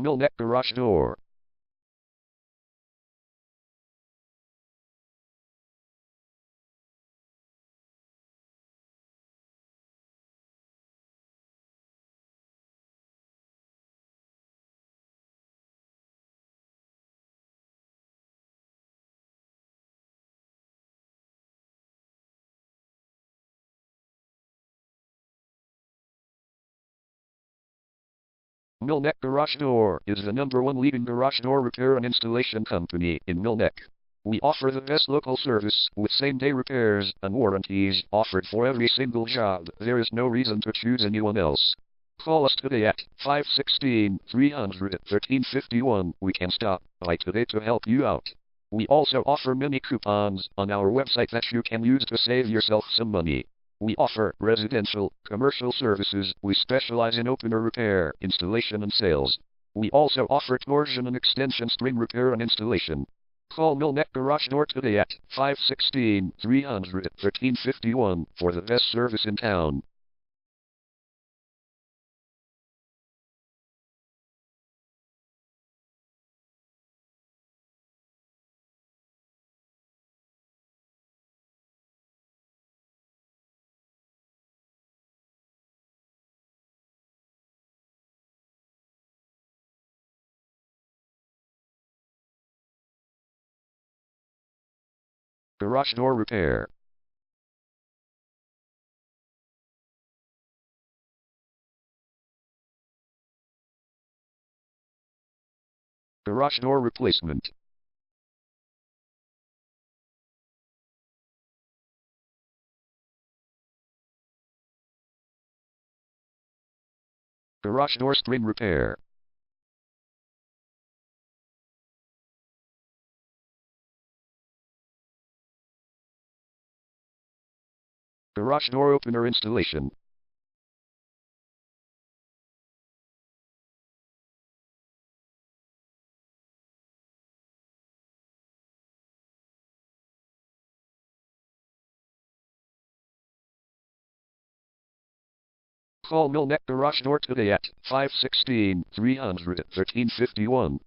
Millneck Garage Door. Millneck Garage Door is the #1 leading garage door repair and installation company in Millneck. We offer the best local service with same-day repairs and warranties offered for every single job. There is no reason to choose anyone else. Call us today at 516-300-1351. We can stop by today to help you out. We also offer many coupons on our website that you can use to save yourself some money. We offer residential, commercial services. We specialize in opener repair, installation and sales. We also offer torsion and extension string repair and installation. Call Millneck Garage Door today at 516-300-1351 for the best service in town. Garage door repair. Garage door replacement. Garage door string repair. Garage door opener installation. Call Millneck Garage Door today at 516-300-1351.